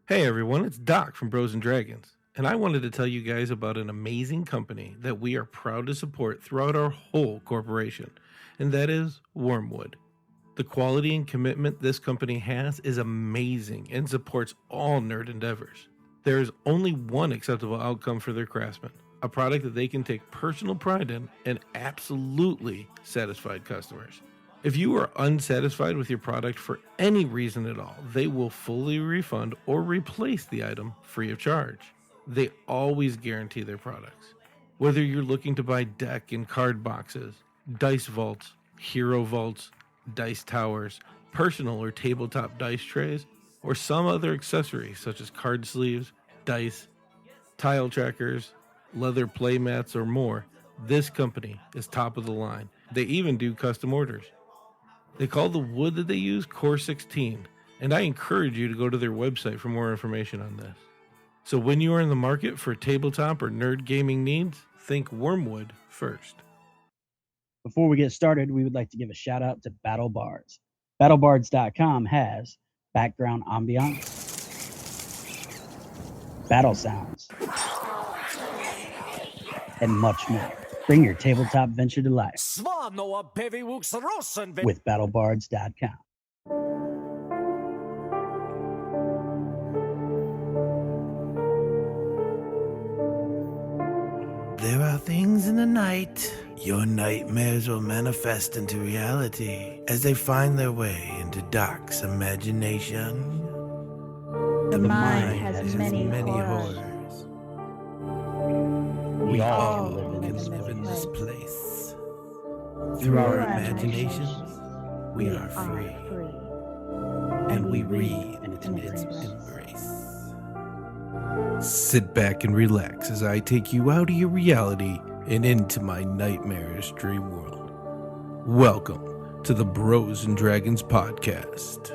Hey everyone, it's Doc from Bros and Dragons, and I wanted to tell you guys about an amazing company that we are proud to support throughout our whole corporation, and that is Wormwood. The quality and commitment this company has is amazing and supports all nerd endeavors. There is only one acceptable outcome for their craftsmen, a product that they can take personal pride in and absolutely satisfied customers. If you are unsatisfied with your product for any reason at all, they will fully refund or replace the item free of charge. They always guarantee their products. Whether you're looking to buy deck and card boxes, dice vaults, hero vaults, dice towers, personal or tabletop dice trays, or some other accessory such as card sleeves, dice, tile trackers, leather playmats, or more, this company is top of the line. They even do custom orders. They call the wood that they use Core 16, and I encourage you to go to their website for more information on this. So when you are in the market for tabletop or nerd gaming needs, think Wormwood first. Before we get started, we would like to give a shout out to Battle Bards. BattleBards.com has background ambiance, battle sounds, and much more. Bring your tabletop venture to life with BattleBards.com. There are things in the night. Your nightmares will manifest into reality as they find their way into Doc's imagination. The mind has many horrors. We all can live in this place. Through our imaginations, we are free. And we read in its embrace. Sit back and relax as I take you out of your reality and into my nightmarish dream world. Welcome to the Bros and Dragons podcast.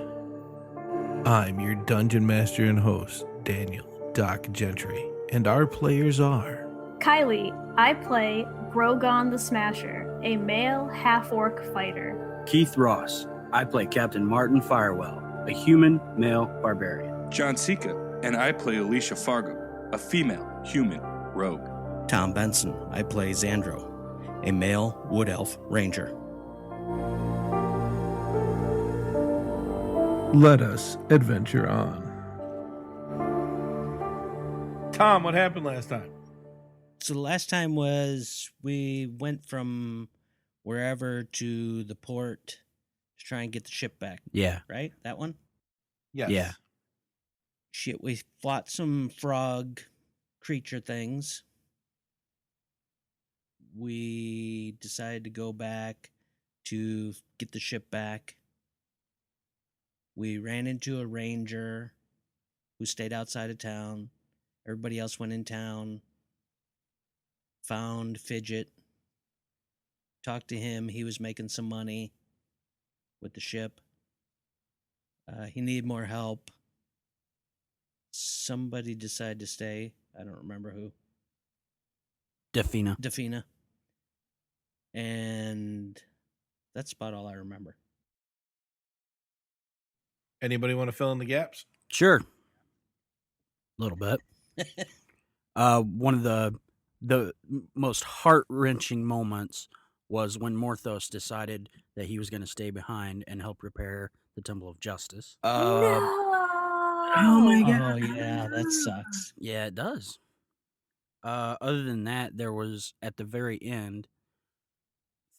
I'm your dungeon master and host, Daniel Doc Gentry, and our players are Kylie, I play Grogon the Smasher, a male half-orc fighter. Keith Ross, I play Captain Martin Firewell, a human male barbarian. John Sika, and I play Alissha Fargum, a female human rogue. Tom Benson, I play Zandro, a male wood elf ranger. Let us adventure on. Tom, what happened last time? So the last time was we went from wherever to the port to try and get the ship back. Yeah. Right? That one? Yes. Yeah. Shit, we fought some frog creature things. We decided to go back to get the ship back. We ran into a ranger who stayed outside of town. Everybody else went in town. Found Fidget. Talked to him. He was making some money with the ship. He needed more help. Somebody decided to stay. I don't remember who. Defina. And that's about all I remember. Anybody want to fill in the gaps? Sure. A little bit. One of the most heart-wrenching moments was when Morthos decided that he was going to stay behind and help repair the Temple of Justice. No! Oh my god. Oh, yeah, that sucks. Yeah, it does. Other than that, there was, at the very end,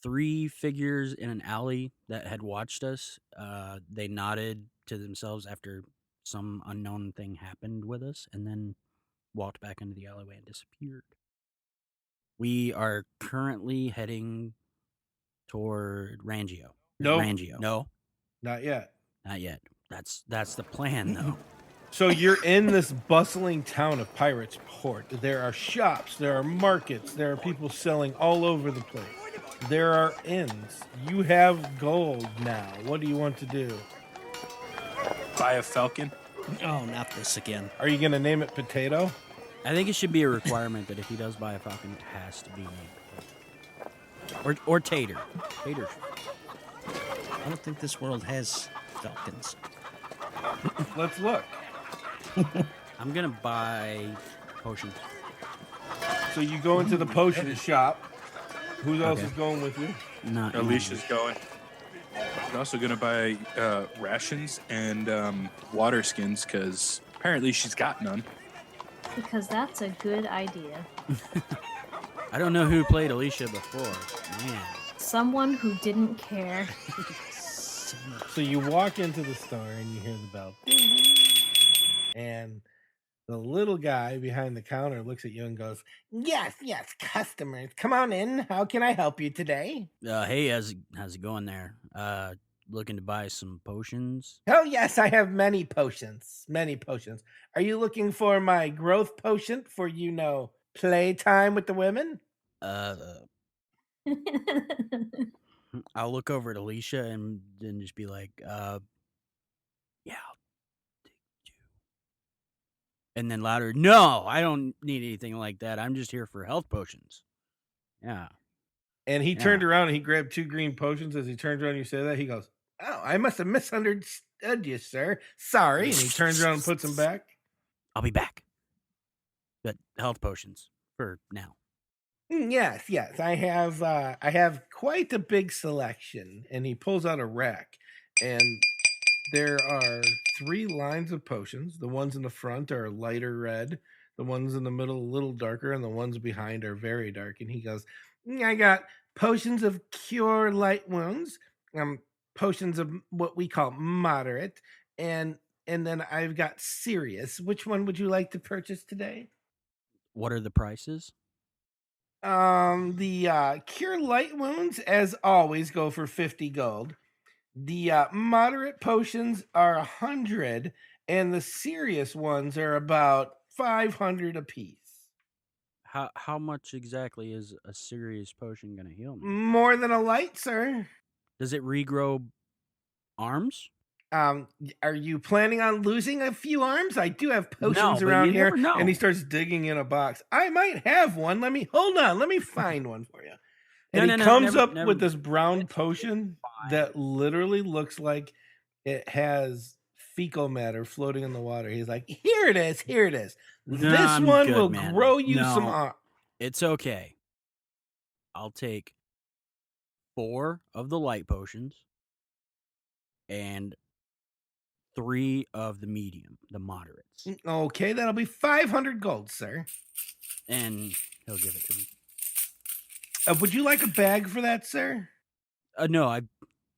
3 figures in an alley that had watched us. They nodded to themselves after some unknown thing happened with us, and then walked back into the alleyway and disappeared. We are currently heading toward Rangio. No. Rangio. No, Not yet. not yet. That's the plan, though. So you're in this bustling town of Pirates Port. There are shops, there are markets, there are people selling all over the place. There are inns. You have gold now. What do you want to do? Buy a falcon. Oh, not this again. Are you going to name it Potato? I think it should be a requirement that if he does buy a falcon, it has to be named or Tater. Tater. I don't think this world has falcons. Let's look. I'm gonna buy potion. So you go into the potion shop. Who else Okay. is going with you? Not Alicia's going. I'm also going to buy rations and water skins because apparently she's got none. Because that's a good idea. I don't know who played Alissha before. Man. Someone who didn't care. So you walk into the store and you hear the bell. And the little guy behind the counter looks at you and goes, yes, customers. Come on in. How can I help you today? Hey, how's it going there? Looking to buy some potions. Oh, yes, I have many potions. Many potions. Are you looking for my growth potion for, playtime with the women? I'll look over at Alissha and then just be like, yeah, I'll take you. And then louder, no, I don't need anything like that. I'm just here for health potions. Yeah. And he turned around and he grabbed 2 green potions. As he turns around, you say that, he goes, oh, I must have misunderstood you, sir. Sorry. And he turns around and puts them back. I'll be back. But health potions for now. Yes. I have quite a big selection. And he pulls out a rack. And there are 3 lines of potions. The ones in the front are lighter red. The ones in the middle a little darker. And the ones behind are very dark. And he goes, I got potions of cure light wounds, potions of what we call moderate, and then I've got serious. Which one would you like to purchase today? What are the prices? The cure light wounds, as always, go for 50 gold. The moderate potions are 100, and the serious ones are about 500 apiece. How much exactly is a serious potion gonna heal me? More than a light, sir. Does it regrow arms? Are you planning on losing a few arms? I do have potions but around you here. never know. And he starts digging in a box. I might have one. Let me find one for you. And he comes up with this brown potion that literally looks like it has fecal matter floating in the water. He's like, here it is. This one will grow you some arms. It's okay. I'll take 4 of the light potions and 3 of the medium, the moderates. Okay, that'll be 500 gold, sir. And he'll give it to me. Would you like a bag for that, sir? No, I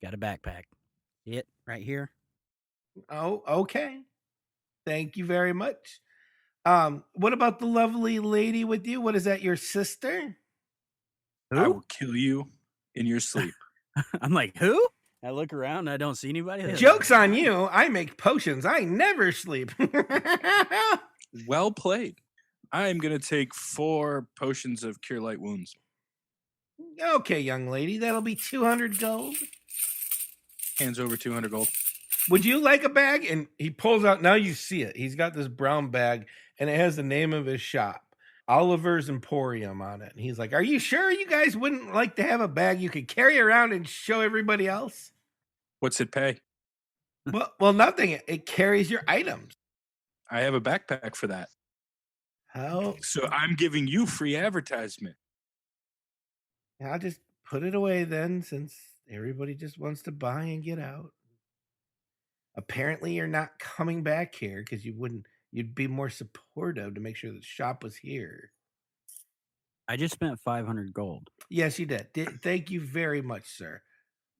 got a backpack. See it right here? Oh, okay. Thank you very much. What about the lovely lady with you? What is that, your sister? Who? I will kill you in your sleep. I'm like, who? I look around and I don't see anybody. Joke's on you. I make potions. I never sleep. Well played. I am going to take 4 potions of cure light wounds. Okay, young lady. That'll be 200 gold. Hands over 200 gold. Would you like a bag? And he pulls out, now you see it. He's got this brown bag and it has the name of his shop, Oliver's Emporium, on it. And he's like, are you sure you guys wouldn't like to have a bag you could carry around and show everybody else? What's it pay? Well, nothing. It carries your items. I have a backpack for that. How? So I'm giving you free advertisement. I'll just put it away then, since everybody just wants to buy and get out. Apparently, you're not coming back here because you'd be more supportive to make sure the shop was here. I just spent 500 gold. Yes, you did. Thank you very much, sir.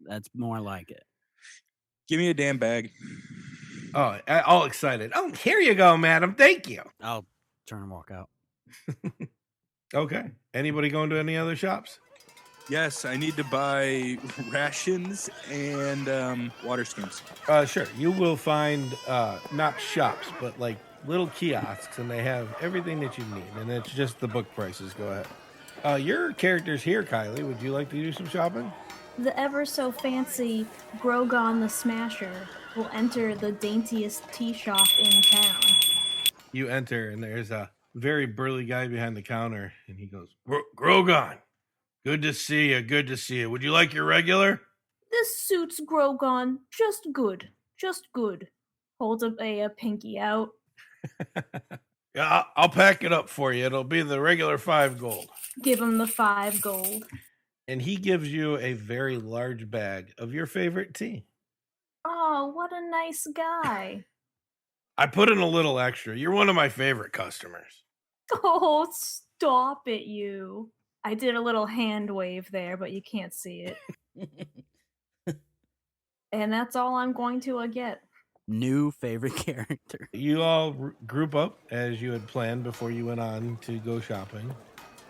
That's more like it. Give me a damn bag. Oh, all excited. Oh, here you go, madam. Thank you. I'll turn and walk out. Okay. Anybody going to any other shops? Yes, I need to buy rations and water skins. Sure. You will find not shops, but like little kiosks, and they have everything that you need, and it's just the book prices. Go ahead. Your character's here, Kylie. Would you like to do some shopping? The ever so fancy Grogon the Smasher will enter the daintiest tea shop in town. You enter, and there's a very burly guy behind the counter, and he goes, Grogon, good to see you, good to see you. Would you like your regular? This suits Grogon just good. Holds up a pinky out. Yeah, I'll pack it up for you. It'll be the regular 5 gold. Give him the 5 gold. And he gives you a very large bag of your favorite tea. Oh, what a nice guy. I put in a little extra. You're one of my favorite customers. Oh, stop it, you. I did a little hand wave there, but you can't see it. And that's all I'm going to get. New favorite character. You all group up as you had planned before you went on to go shopping.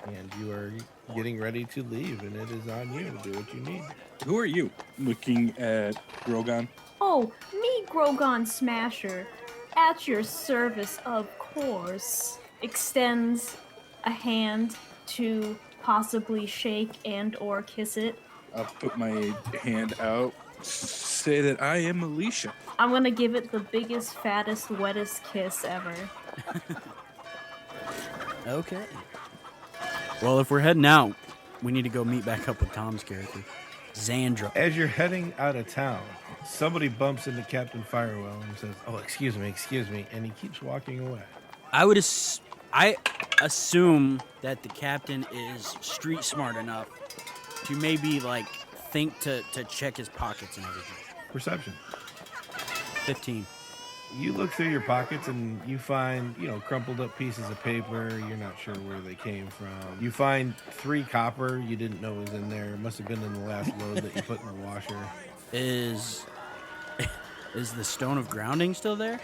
And you are getting ready to leave, and it is on you to do what you need. Who are you? Looking at Grogon. Oh, me, Grogon the Smasher. At your service, of course. Extends a hand to possibly shake and or kiss it. I'll put my hand out. Say that I am Alissha. I'm gonna give it the biggest, fattest, wettest kiss ever. Okay. Well, if we're heading out, we need to go meet back up with Tom's character, Zandro. As you're heading out of town, somebody bumps into Captain Firewell and says, "Oh, excuse me," and he keeps walking away. I assume that the captain is street smart enough to maybe like think to check his pockets and everything. Perception. 15. You look through your pockets and you find, crumpled up pieces of paper. You're not sure where they came from. You find 3 copper you didn't know was in there. It must have been in the last load that you put in the washer. Is the stone of grounding still there?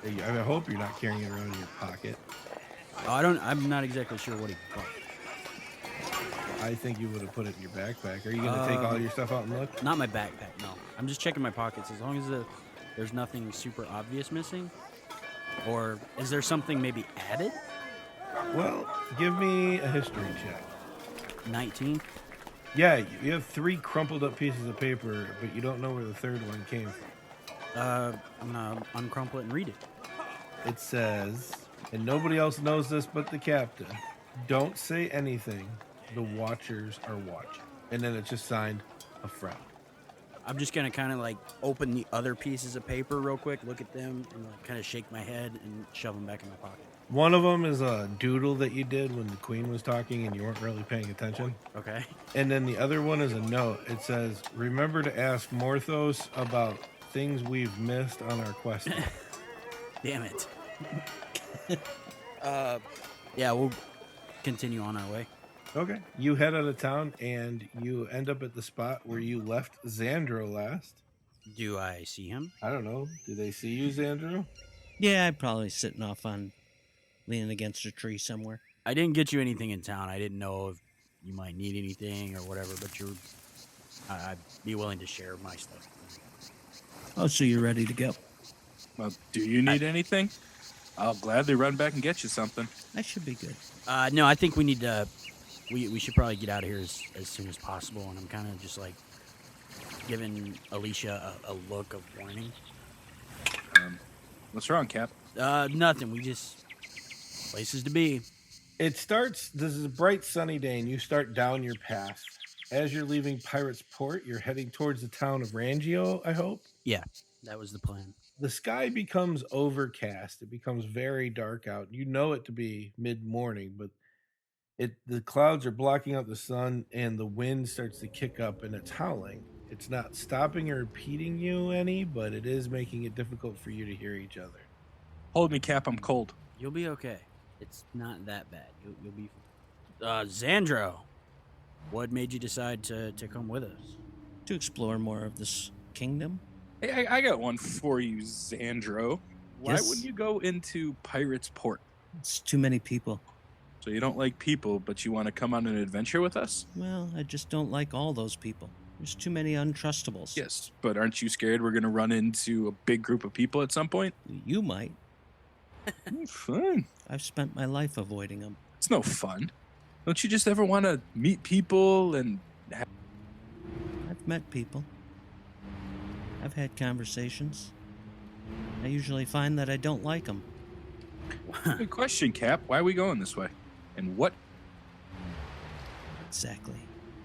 I hope you're not carrying it around in your pocket. Oh, I'm not exactly sure what he bought. I think you would have put it in your backpack. Are you going to take all your stuff out and look? Not my backpack, no. I'm just checking my pockets. As long as there's nothing super obvious missing. Or is there something maybe added? Well, give me a history check. 19. Yeah, you have 3 crumpled up pieces of paper, but you don't know where the 3rd one came from. I'm gonna uncrumple it and read it. It says, and nobody else knows this but the captain, "Don't say anything. The watchers are watching." And then it's just signed, a friend. I'm just gonna kind of like open the other pieces of paper real quick, look at them, and like kind of shake my head and shove them back in my pocket. One of them is a doodle that you did when the queen was talking and you weren't really paying attention. Okay. And then the other one is a note. It says, "Remember to ask Morthos about things we've missed on our quest." Damn it. Yeah, we'll continue on our way. Okay. You head out of town and you end up at the spot where you left Zandro last. Do I see him? I don't know. Do they see you, Zandro? Yeah, I'm probably sitting off on, leaning against a tree somewhere. I didn't get you anything in town. I didn't know if you might need anything or whatever, but I'd be willing to share my stuff. Oh, so you're ready to go? Well, do you need anything? I'll gladly run back and get you something. I should be good. No, I think we need to. We should probably get out of here as soon as possible. And I'm kind of just like giving Alissha a look of warning. What's wrong, Cap? Nothing. We just places to be. This is a bright sunny day and you start down your path. As you're leaving Pirate's Port, you're heading towards the town of Rangio, I hope? Yeah, that was the plan. The sky becomes overcast. It becomes very dark out. You know it to be mid-morning, but the clouds are blocking out the sun and the wind starts to kick up and it's howling. It's not stopping or impeding you any, but it is making it difficult for you to hear each other. Hold me, Cap. I'm cold. You'll be okay. It's not that bad. You'll be. Zandro, what made you decide to come with us? To explore more of this kingdom. Hey, I got one for you, Zandro. Why Yes? wouldn't you go into Pirate's Port? It's too many people. So you don't like people, but you want to come on an adventure with us? Well, I just don't like all those people. There's too many untrustables. Yes, but aren't you scared we're going to run into a big group of people at some point? You might. Fun. I've spent my life avoiding them. It's no fun. Don't you just ever want to meet people and I've met people. I've had conversations. I usually find that I don't like them. Good question, Cap. Why are we going this way? And what? Exactly.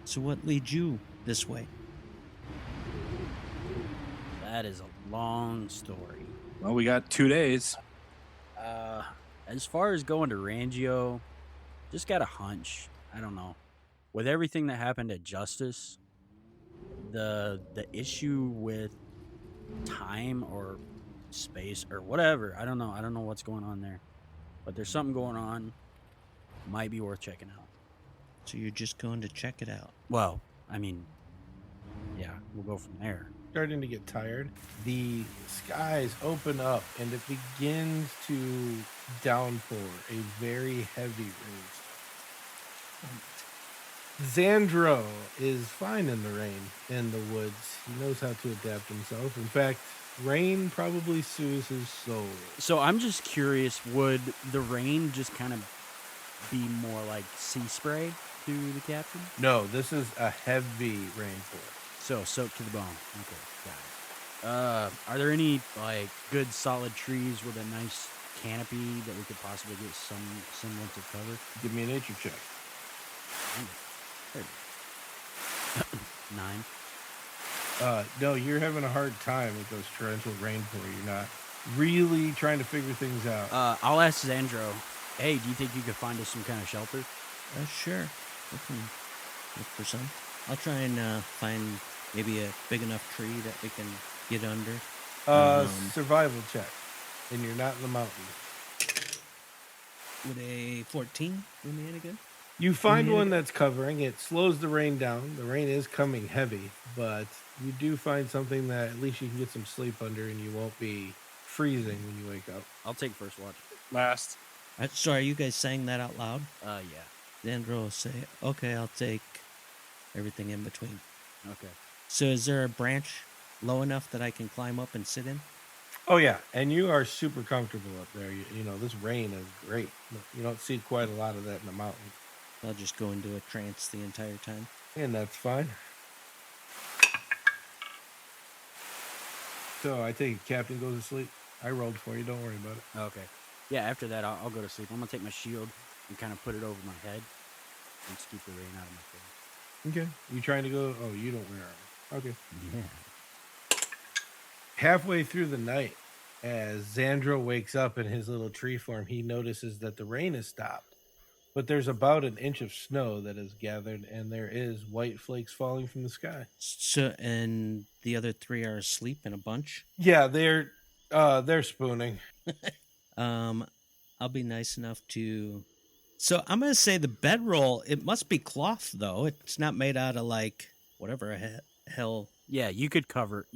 So what leads you this way? That is a long story. Well, we got 2 days. As far as going to Rangio, just got a hunch. I don't know. With everything that happened at Justice, the issue with time or space or whatever, I don't know. I don't know what's going on there. But there's something going on. Might be worth checking out. So you're just going to check it out. Well, I mean, yeah, we'll go from there. Starting to get tired. The skies open up and it begins to downpour a very heavy rainstorm. Zandro is fine in the rain in the woods. He knows how to adapt himself. In fact, rain probably soothes his soul. So I'm just curious, would the rain just kind of be more like sea spray to the captain? No, this is a heavy rainfall. So soaked to the bone. Okay, got it. Are there any like good solid trees with a nice canopy that we could possibly get some semblance of cover? Give me a nature check. 9. No, you're having a hard time with those torrential rainfall. You're not really trying to figure things out. I'll ask Zandro. Hey, do you think you could find us some kind of shelter? Sure. I can look for some. I'll try and find maybe a big enough tree that we can get under. Survival check. And you're not in the mountains. Would a 14 do me any good? You find one that's covering. It slows the rain down. The rain is coming heavy, but you do find something that at least you can get some sleep under and you won't be freezing when you wake up. I'll take first watch. Last. Sorry, are you guys saying that out loud? Yeah. Zandro will say, okay, I'll take everything in between. Okay. So is there a branch low enough that I can climb up and sit in? Oh, yeah. And you are super comfortable up there. You know, this rain is great. You don't see quite a lot of that in the mountains. I'll just go into a trance the entire time. And that's fine. So I take it Captain goes to sleep. I rolled for you. Don't worry about it. Okay. Yeah, after that, I'll go to sleep. I'm going to take my shield and kind of put it over my head and just keep the rain out of my face. Okay. You trying to go? Oh, you don't wear armor. Okay. Yeah. Halfway through the night, as Zandro wakes up in his little tree form, he notices that the rain has stopped. But there's about an inch of snow that has gathered, and there is white flakes falling from the sky. So, and the other three are asleep in a bunch? Yeah, they're spooning. I'll be nice enough to... So I'm going to say the bedroll, it must be cloth, though. It's not made out of, like, whatever hell... Yeah, you could cover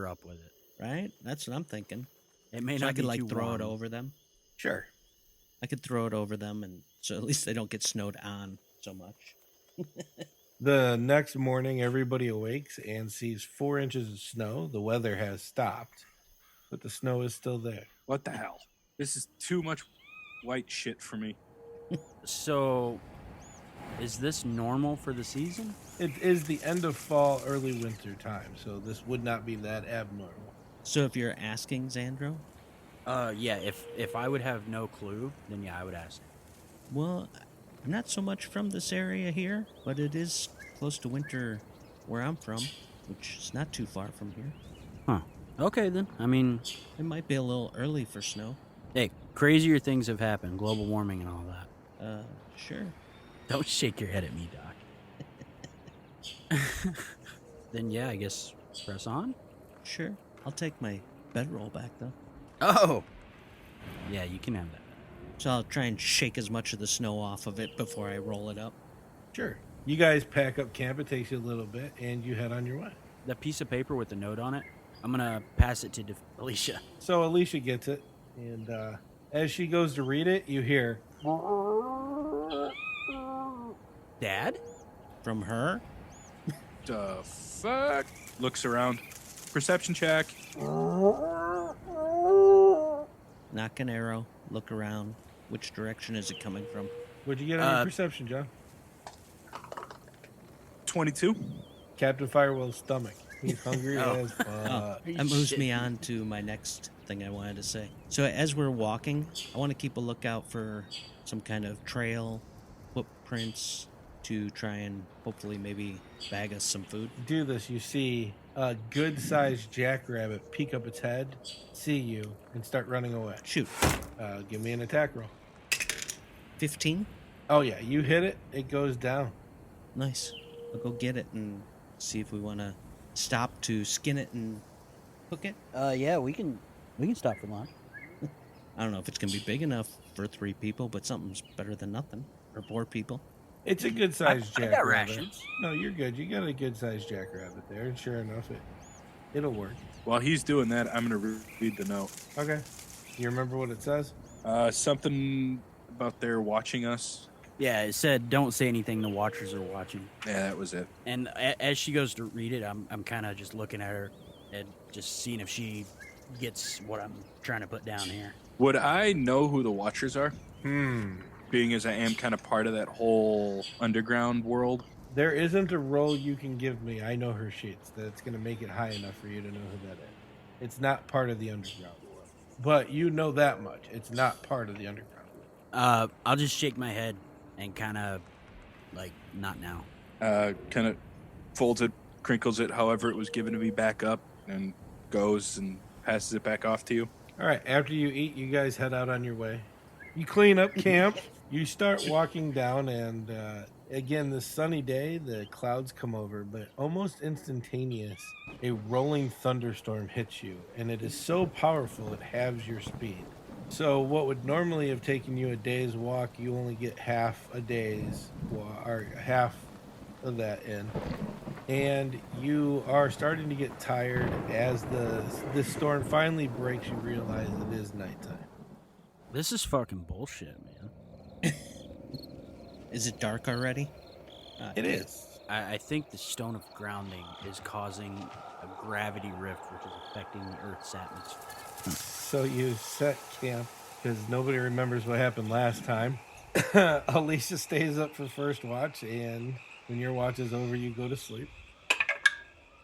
up with it. Right? That's what I'm thinking. It may So not I could, be like, too throw warm. it over them. Sure. I could throw it over them, and so at least they don't get snowed on so much. The next morning, everybody awakes and sees 4 inches of snow. The weather has stopped, but the snow is still there. What the hell? This is too much white shit for me. So, is this normal for the season? It is the end of fall, early winter time, so this would not be that abnormal. So if you're asking, Zandro? Yeah, if I would have no clue, then yeah, I would ask. Well, I'm not so much from this area here, but it is close to winter where I'm from, which is not too far from here. Huh. Okay, then. I mean... It might be a little early for snow. Hey, crazier things have happened. Global warming and all that. Sure. Don't shake your head at me, Doc. Then yeah, I guess press on? Sure. I'll take my bedroll back, though. Oh! Yeah, you can have that. So I'll try and shake as much of the snow off of it before I roll it up. Sure. You guys pack up camp. It takes you a little bit, and you head on your way. That piece of paper with the note on it, I'm going to pass it to Alissha. So Alissha gets it, and as she goes to read it, you hear... Dad? From her? The fuck? Looks around. Perception check. Knock an arrow. Look around. Which direction is it coming from? What'd you get on your perception, John? 22. Captain Firewell's stomach. He's hungry as fuck. That moves me on to my next thing I wanted to say. So as we're walking, I want to keep a lookout for some kind of trail, footprints, to try and hopefully maybe bag us some food. Do this. You see a good-sized jackrabbit peek up its head, see you, and start running away. Shoot. Give me an attack roll. 15? Oh, yeah, you hit it, it goes down. Nice. I'll go get it and see if we want to stop to skin it and cook it. Yeah, we can stop for lunch. I don't know if it's going to be big enough for 3 people, but something's better than nothing. Or 4 people. It's a good-sized I got jackrabbit. rations. No, you're good. You got a good-sized jackrabbit there, and sure enough, it'll work. While he's doing that, I'm going to read the note. Okay. You remember what it says? Something about they're watching us. Yeah, it said, "Don't say anything. The Watchers are watching." Yeah, that was it. And as she goes to read it, I'm kind of just looking at her and just seeing if she gets what I'm trying to put down here. Would I know who the Watchers are? Being as I am kind of part of that whole underground world. There isn't a roll you can give me. I know her sheets. That's going to make it high enough for you to know who that is. It's not part of the underground world. But you know that much. It's not part of the underground world. I'll just shake my head and kind of, like, not now. Kind of folds it, crinkles it however it was given to me back up, and goes and passes it back off to you. All right, after you eat, you guys head out on your way. You clean up camp. You start walking down, and again, this sunny day, the clouds come over, but almost instantaneous, a rolling thunderstorm hits you, and it is so powerful it halves your speed. So what would normally have taken you a day's walk, you only get half a day's or half of that in. And you are starting to get tired. As this storm finally breaks, you realize it is nighttime. This is fucking bullshit, man. Is it dark already? It is. I think the stone of grounding is causing a gravity rift, which is affecting the Earth's atmosphere. So you set camp because nobody remembers what happened last time. Alissha stays up for first watch, and when your watch is over, you go to sleep.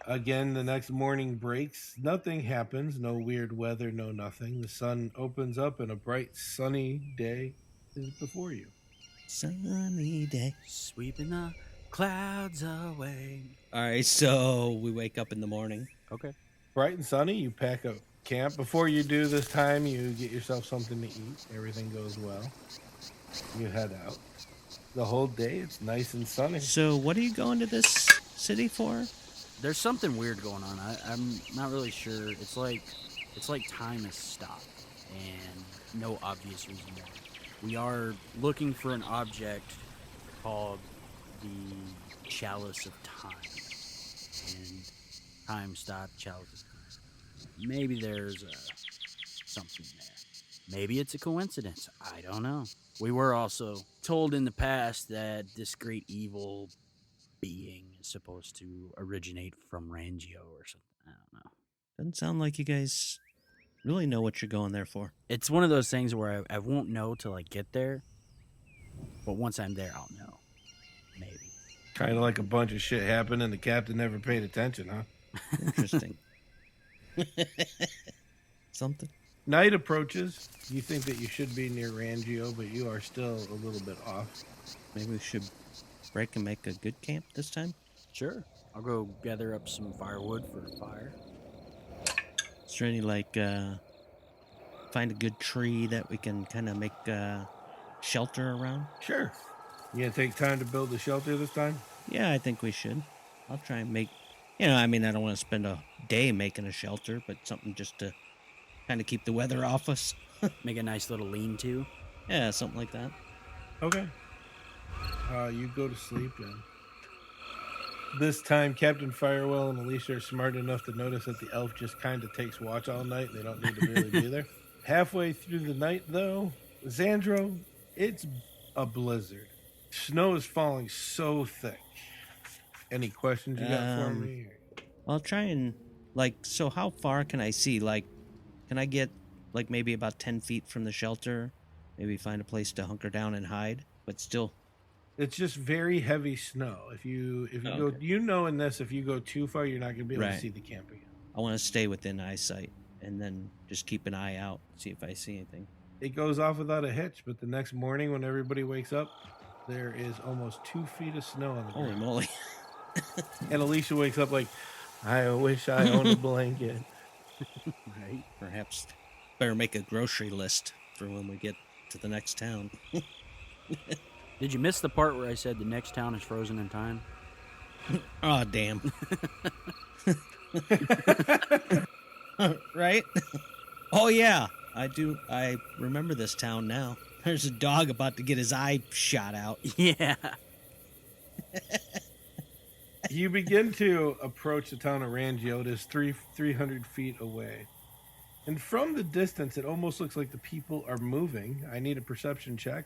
Again, the next morning breaks. Nothing happens. No weird weather, no nothing. The sun opens up, and a bright, sunny day is before you. Sunny day. Sweeping the clouds away. All right, so we wake up in the morning. Okay. Bright and sunny, you pack up camp. Before you do this time, you get yourself something to eat. Everything goes well. You head out. The whole day, it's nice and sunny. So what are you going to this city for? There's something weird going on. I'm not really sure. It's like time has stopped, and no obvious reason why. We are looking for an object called the Chalice of Time. And time stopped, Chalice of Time. Maybe there's something there. Maybe it's a coincidence. I don't know. We were also told in the past that this great evil being is supposed to originate from Rangio or something. I don't know. Doesn't sound like you guys really know what you're going there for. It's one of those things where I won't know till I get there, but once I'm there, I'll know. Maybe. Kind of like a bunch of shit happened and the captain never paid attention, huh? Interesting. Something. Night approaches. You think that you should be near Rangio, but you are still a little bit off. Maybe we should break and make a good camp this time? Sure. I'll go gather up some firewood for a fire. Is there any, find a good tree that we can kind of make shelter around? Sure. You gonna take time to build a shelter this time? Yeah, I think we should. I'll try and make, I don't want to spend a day making a shelter, but something just to kind of keep the weather off us. Make a nice little lean-to. Yeah, something like that. Okay. You go to sleep, and this time Captain Firewell and Alissha are smart enough to notice that the elf just kind of takes watch all night. They don't need to really be there. Halfway through the night, though, Zandro, it's a blizzard. Snow is falling so thick. Any questions you got for me? I'll try and, so how far can I see? Can I get, maybe about 10 feet from the shelter? Maybe find a place to hunker down and hide, but still... It's just very heavy snow. If you go, in this, if you go too far, you're not going to be able to see the camp again. I want to stay within eyesight and then just keep an eye out, see if I see anything. It goes off without a hitch, but the next morning when everybody wakes up, there is almost 2 feet of snow on the ground. Holy moly. And Alissha wakes up like, I wish I owned a blanket. Right. Perhaps better make a grocery list for when we get to the next town. Did you miss the part where I said the next town is frozen in time? Oh, damn. Right? Oh, yeah. I do. I remember this town now. There's a dog about to get his eye shot out. Yeah. You begin to approach the town of Rangiotis 300 feet away. And from the distance, it almost looks like the people are moving. I need a perception check.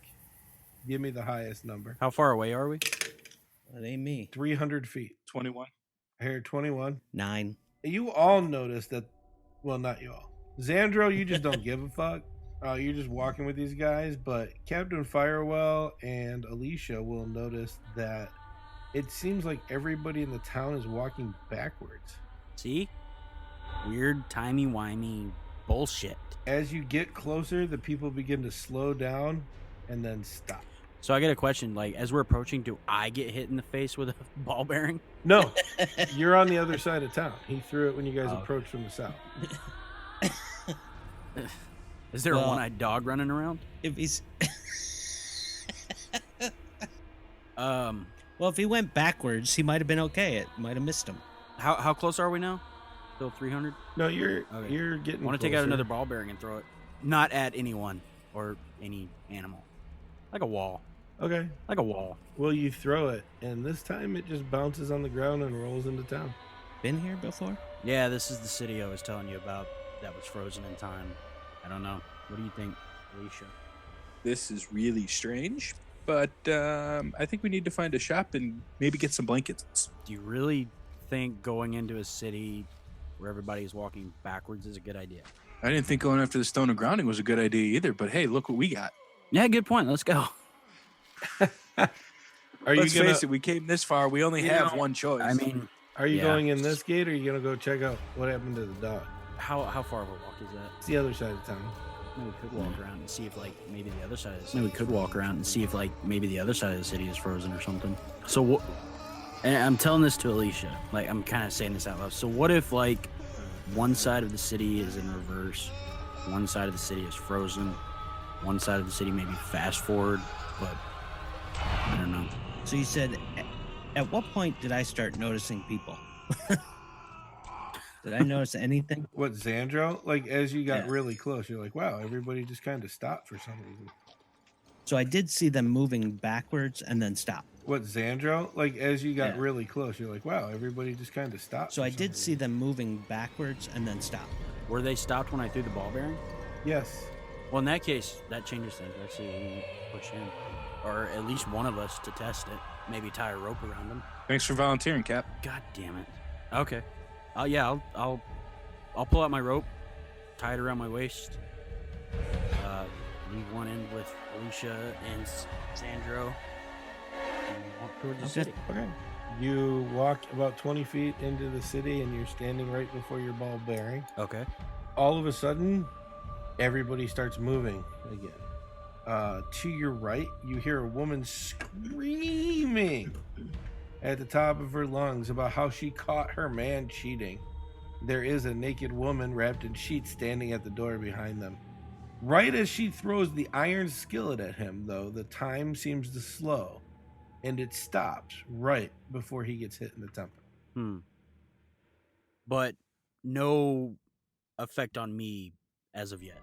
Give me the highest number. How far away are we? That ain't me. 300 feet. 21. I hear 21. 9. You all notice that, well, not you all. Zandro, you just don't give a fuck. You're just walking with these guys. But Captain Firewell and Alissha will notice that it seems like everybody in the town is walking backwards. See? Weird, timey-wimey bullshit. As you get closer, the people begin to slow down and then stop. So I got a question. Like, as we're approaching, do I get hit in the face with a ball bearing? No, you're on the other side of town. He threw it when you guys Oh. approached from the south. Is there Well- a one-eyed dog running around? If he's. Um, Well, if he went backwards, he might have been okay. It might have missed him. how close are we now? Still 300? No, you're Okay. you're getting. I want to take out closer. another ball bearing and throw it. Not at anyone or any animal. Like a wall. Okay. Like a wall. Well, you throw it, and this time it just bounces on the ground and rolls into town. Been here before? Yeah, this is the city I was telling you about that was frozen in time. I don't know. What do you think, Alissha? This is really strange, but I think we need to find a shop and maybe get some blankets. Do you really think going into a city where everybody's walking backwards is a good idea? I didn't think going after the stone of grounding was a good idea either, but hey, look what we got. Yeah, good point. Let's go. Are Let's you gonna? face it, we came this far. We only You have know, one choice. I mean, Are you yeah. going in this gate, or are you gonna go check out what happened to the dog? how far of a walk is that? It's the other side of town. Maybe we could walk around and see if maybe the other side of the city. Maybe we could walk around and see if maybe the other side of the city is frozen or something. So what? And I'm telling this to Alissha. Like, I'm kind of saying this out loud. So what if one side of the city is in reverse, one side of the city is frozen, one side of the city maybe fast forward, but I don't know. So you said, at what point did I start noticing people? Did I notice anything? What, Zandro? Like, as you got Yeah. really close, you're like, wow, everybody just kind of stopped for some reason. So I did see them moving backwards and then stop. What, Zandro? Like, as you got Yeah. really close, you're like, wow, everybody just kind of stopped. So for I some did reason. see them moving backwards and then stop. Were they stopped when I threw the ball bearing? Yes. Well, in that case, that changes things. I see we push in, or at least one of us to test it. Maybe tie a rope around them. Thanks for volunteering, Cap. God damn it. Okay. Yeah, I'll pull out my rope, tie it around my waist. Leave one end with Alissha and Zandro, and walk towards the Okay. city. Okay. You walk about 20 feet into the city, and you're standing right before your ball bearing. Okay. All of a sudden, everybody starts moving again. To your right, you hear a woman screaming at the top of her lungs about how she caught her man cheating. There is a naked woman wrapped in sheets standing at the door behind them. Right as she throws the iron skillet at him, though, the time seems to slow, and it stops right before he gets hit in the temple. But no effect on me as of yet.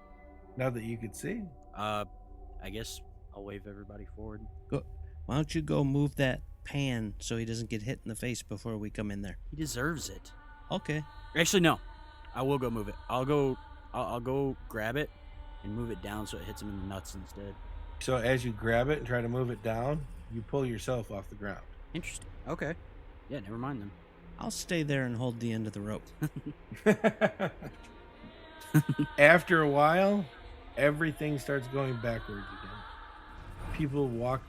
Now that you could see. I guess I'll wave everybody forward. Why don't you go move that pan so he doesn't get hit in the face before we come in there? He deserves it. Okay. Actually, no. I will go move it. I'll go grab it and move it down so it hits him in the nuts instead. So as you grab it and try to move it down, you pull yourself off the ground. Interesting. Okay. Yeah, never mind then. I'll stay there and hold the end of the rope. After a while, everything starts going backwards again. People walk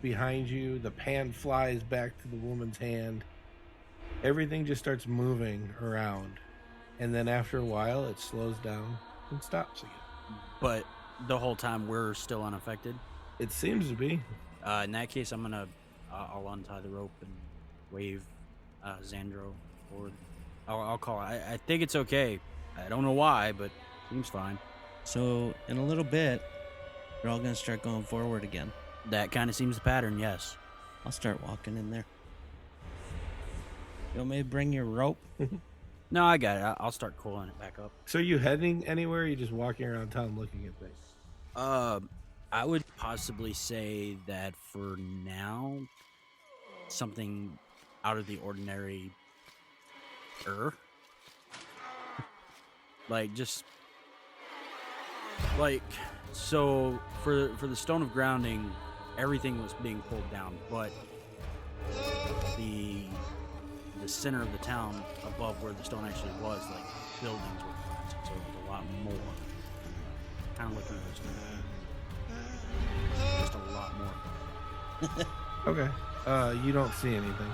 behind you. The pan flies back to the woman's hand. Everything just starts moving around. And then after a while, it slows down and stops again. But the whole time we're still unaffected. It seems to be. In that case, I'll untie the rope and wave Zandro forward. I'll call. I think it's okay. I don't know why, but seems fine. So in a little bit, you're all gonna start going forward again. That kind of seems the pattern, yes. I'll start walking in there. You want me to bring your rope? No, I got it. I'll start pulling it back up. So you heading anywhere? Or you just walking around town looking at things? I would possibly say that for now, something out of the ordinary. So for the stone of grounding, everything was being pulled down, but the center of the town above where the stone actually was, like buildings were collapsing, so it was a lot more. Kind of looking at this, just a lot more. Okay. You don't see anything.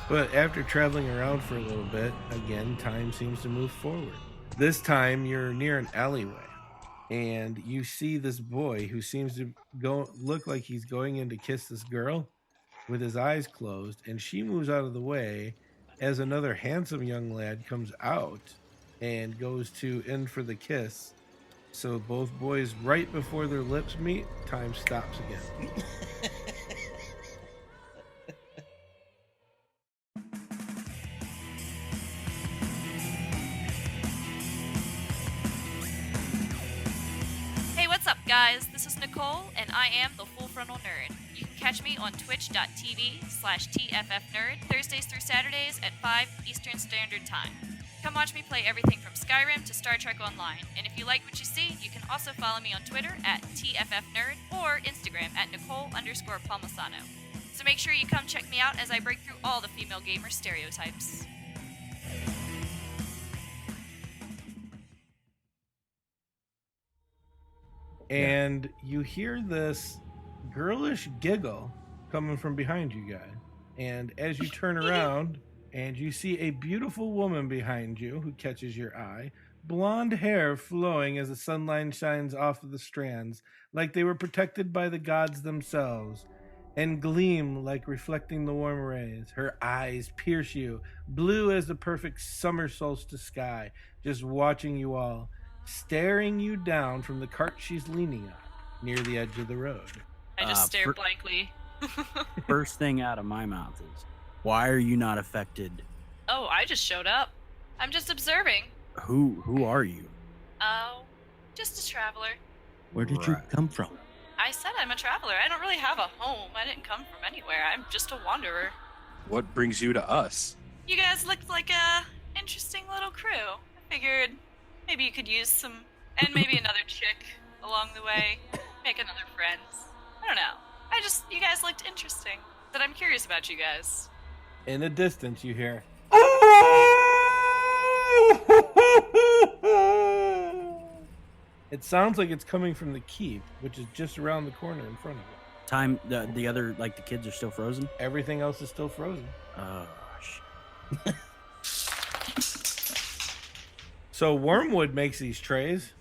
But after traveling around for a little bit, again, time seems to move forward. This time you're near an alleyway, and you see this boy who seems to look like he's going in to kiss this girl with his eyes closed, and she moves out of the way as another handsome young lad comes out and goes to in for the kiss. So both boys, right before their lips meet, time stops again. Hey, what's up, guys? This is Nicole, and I am the Full Frontal Nerd. You can catch me on twitch.tv/TFFnerd Thursdays through Saturdays at 5 Eastern Standard Time. Come watch me play everything from Skyrim to Star Trek Online, and if you like what you see, you can also follow me on Twitter at TFFnerd or Instagram at Nicole_Palmisano. So make sure you come check me out as I break through all the female gamer stereotypes. And you hear this girlish giggle coming from behind you guys. And as you turn around and you see a beautiful woman behind you who catches your eye, blonde hair flowing as the sunlight shines off of the strands like they were protected by the gods themselves and gleam like reflecting the warm rays. Her eyes pierce you, blue as the perfect summer solstice sky, just watching you all, staring you down from the cart she's leaning on near the edge of the road. I just stare blankly. First thing out of my mouth is, why are you not affected? Oh, I just showed up. I'm just observing. Who are you? Oh, just a traveler. Where did you come from? I said I'm a traveler. I don't really have a home. I didn't come from anywhere. I'm just a wanderer. What brings you to us? You guys looked like a interesting little crew. I figured maybe you could use some, and maybe another chick along the way. Make another friends. I don't know. You guys looked interesting. But I'm curious about you guys. In the distance, you hear, it sounds like it's coming from the keep, which is just around the corner in front of it. Time, the other, like the kids are still frozen? Everything else is still frozen. Oh, So Wormwood makes these trays.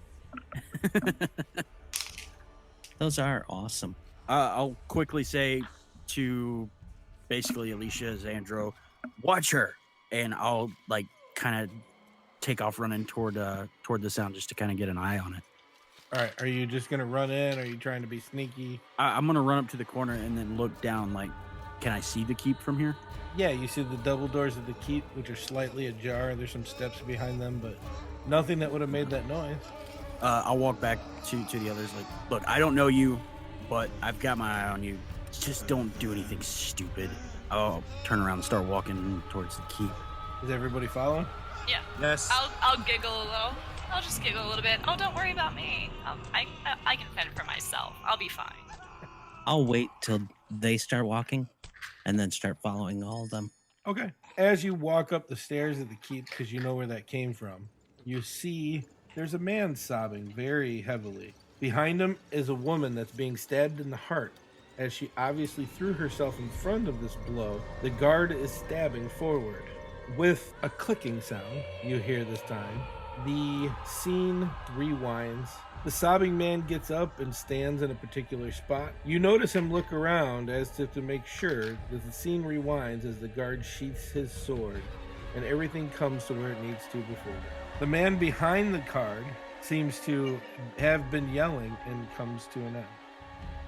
Those are awesome. I'll quickly say to basically Alissha, Zandro, watch her, and I'll like kind of take off running toward the sound just to kind of get an eye on it. All right, are you just gonna run in? Or are you trying to be sneaky? I'm gonna run up to the corner and then look down. Like, can I see the keep from here? Yeah, you see the double doors of the keep, which are slightly ajar. There's some steps behind them, but nothing that would have made that noise. I'll walk back to the others. Like, look, I don't know you, but I've got my eye on you. Just don't do anything stupid. I'll turn around and start walking towards the keep. Is everybody following? Yeah. Yes. I'll giggle a little. I'll just giggle a little bit. Oh, don't worry about me. I can fend for myself. I'll be fine. I'll wait till they start walking and then start following all of them. Okay. As you walk up the stairs of the keep, because you know where that came from, you see there's a man sobbing very heavily. Behind him is a woman that's being stabbed in the heart. As she obviously threw herself in front of this blow, the guard is stabbing forward. With a clicking sound, you hear this time, the scene rewinds. The sobbing man gets up and stands in a particular spot. You notice him look around as if to make sure that the scene rewinds as the guard sheaths his sword and everything comes to where it needs to before. The man behind the card seems to have been yelling and comes to an end.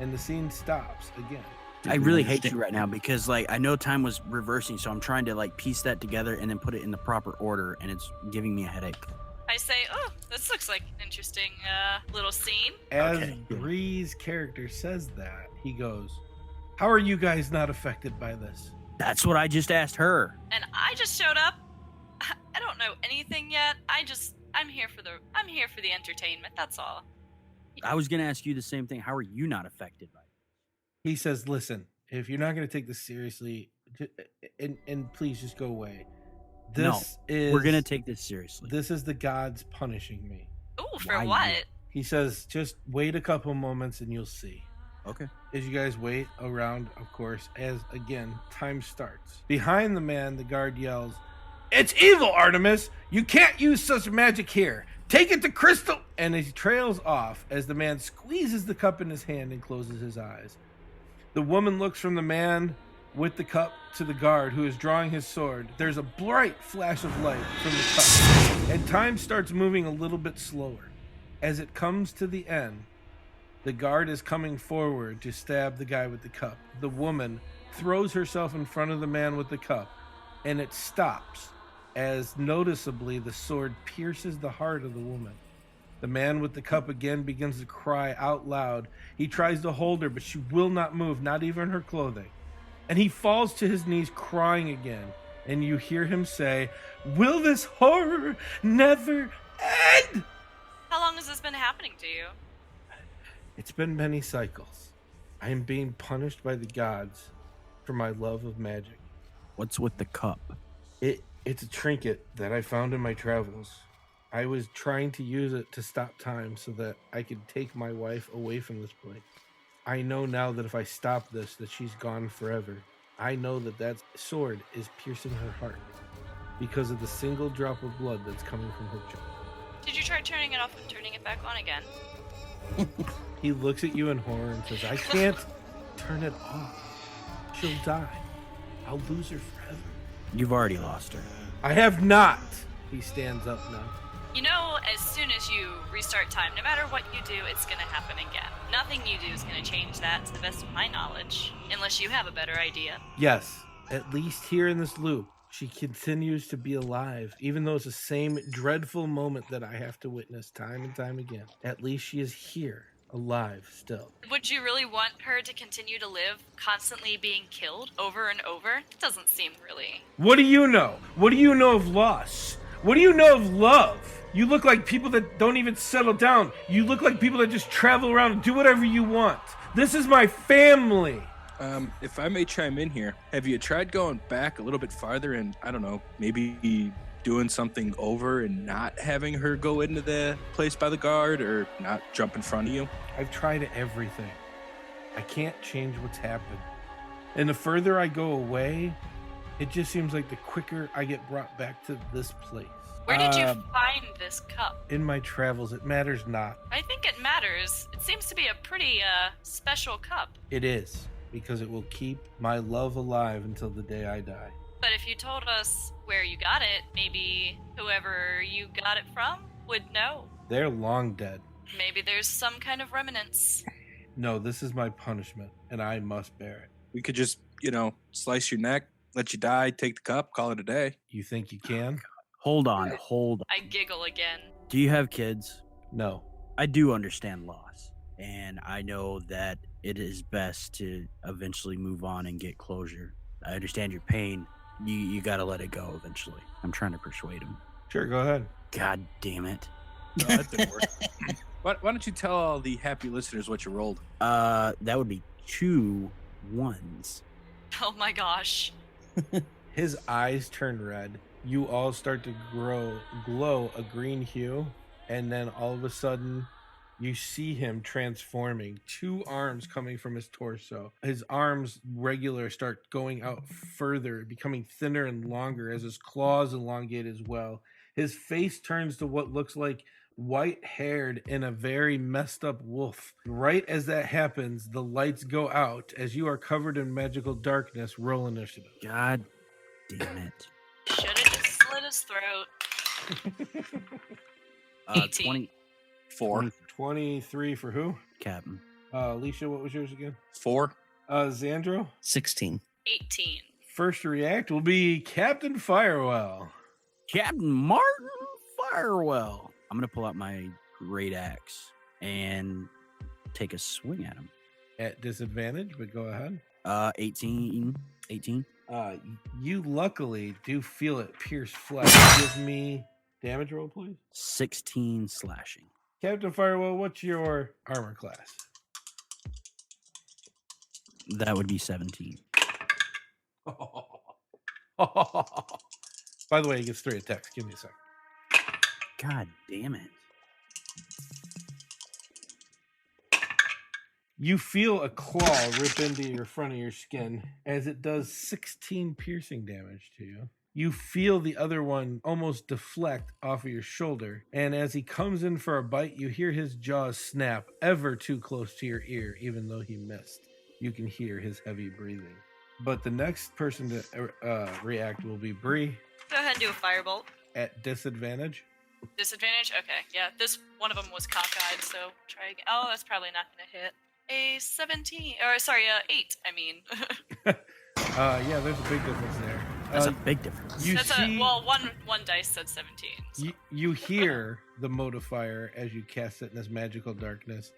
And the scene stops again. I really hate you right now because like I know time was reversing, so I'm trying to like piece that together and then put it in the proper order, and it's giving me a headache. I say, oh, this looks like an interesting little scene. As Bree's character says that, he goes, "How are you guys not affected by this?" That's what I just asked her. And I just showed up. I don't know anything yet. I'm here for the entertainment. That's all. I was gonna ask you the same thing. How are you not affected by it? He says, "Listen, if you're not going to take this seriously, and please just go away. We're gonna take this seriously. This is the gods punishing me." Ooh, for what? He says, "Just wait a couple moments and you'll see." Okay. As you guys wait around, of course, as again time starts. Behind the man, the guard yells, "It's evil, Artemis! You can't use such magic here. Take it to Crystal!" And he trails off as the man squeezes the cup in his hand and closes his eyes. The woman looks from the man with the cup to the guard who is drawing his sword. There's a bright flash of light from the cup, and time starts moving a little bit slower. As it comes to the end, the guard is coming forward to stab the guy with the cup. The woman throws herself in front of the man with the cup, and it stops as noticeably the sword pierces the heart of the woman. The man with the cup again begins to cry out loud. He tries to hold her, but she will not move, not even her clothing. And he falls to his knees crying again. And you hear him say, "Will this horror never end?" How long has this been happening to you? It's been many cycles. I am being punished by the gods for my love of magic. What's with the cup? It's a trinket that I found in my travels. I was trying to use it to stop time so that I could take my wife away from this place. I know now that if I stop this, that she's gone forever. I know that sword is piercing her heart because of the single drop of blood that's coming from her jaw. Did you try turning it off and turning it back on again? He looks at you in horror and says, "I can't turn it off. She'll die. I'll lose her forever." You've already lost her. I have not. He stands up now. You know, as soon as you restart time, no matter what you do, it's gonna happen again. Nothing you do is gonna change that, to the best of my knowledge. Unless you have a better idea. Yes, at least here in this loop, she continues to be alive, even though it's the same dreadful moment that I have to witness time and time again. At least she is here, alive still. Would you really want her to continue to live, constantly being killed over and over? It doesn't seem really. What do you know? What do you know of loss? What do you know of love? You look like people that don't even settle down. You look like people that just travel around and do whatever you want. This is my family. If I may chime in here, have you tried going back a little bit farther and, I don't know, maybe doing something over and not having her go into the place by the guard or not jump in front of you? I've tried everything. I can't change what's happened. And the further I go away, it just seems like the quicker I get brought back to this place. Where did you find this cup? In my travels. It matters not. I think it matters. It seems to be a pretty, special cup. It is, because it will keep my love alive until the day I die. But if you told us where you got it, maybe whoever you got it from would know. They're long dead. Maybe there's some kind of remnants. No, this is my punishment, and I must bear it. We could just, slice your neck, let you die, take the cup, call it a day. You think you can? Hold on. I giggle again. Do you have kids? No. I do understand loss, and I know that it is best to eventually move on and get closure. I understand your pain. You gotta let it go eventually. I'm trying to persuade him. Sure, go ahead. God damn it. No, that didn't work. Why don't you tell all the happy listeners what you rolled? That would be 2 1s. Oh my gosh. His eyes turn red. You all start to glow a green hue, and then all of a sudden you see him transforming. 2 arms coming from his torso. His arms regular start going out further, becoming thinner and longer as his claws elongate as well. His face turns to what looks like white-haired and a very messed up wolf. Right as that happens, the lights go out as you are covered in magical darkness. Roll initiative. God damn it. Should have just slit his throat. 18. 4. 23 for who? Captain. Alissha, what was yours again? 4. Zandro? 16. 18. First to react will be Captain Firewell. Captain Martin Firewell. I'm going to pull out my great axe and take a swing at him. At disadvantage, but go ahead. 18. You luckily do feel it pierce flesh. Give me damage roll, please. 16 slashing. Captain Firewell, what's your armor class? That would be 17. By the way, he gets 3 attacks. Give me a sec. God damn it. You feel a claw rip into your front of your skin as it does 16 piercing damage to you. You feel the other one almost deflect off of your shoulder, and as he comes in for a bite, you hear his jaws snap ever too close to your ear, even though he missed. You can hear his heavy breathing. But the next person to react will be Bree Go ahead and do a firebolt. at disadvantage. Disadvantage? Okay, yeah. This one of them was cockeyed, so try again. Oh, that's probably not going to hit. A 17, or sorry, 8, I mean. Yeah, there's a big difference there. That's a big difference. You That's see, one dice said 17. So. you hear the modifier as you cast it in this magical darkness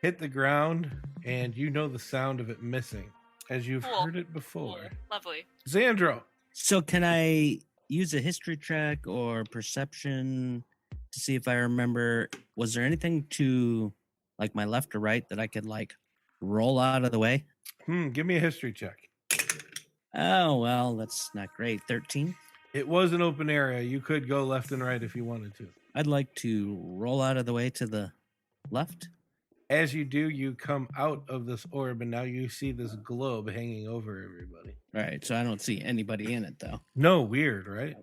hit the ground, and you know the sound of it missing as you've Cool. heard it before. Cool. Lovely. Zandro, So can I use a history check or perception to see if I remember? Was there anything to like my left or right that I could like roll out of the way? give me a history check. Oh, well, that's not great. 13. It was an open area. You could go left and right if you wanted to. I'd like to roll out of the way to the left. As you do, you come out of this orb, and now you see this globe hanging over everybody. All right, so I don't see anybody in it though. No, weird, right?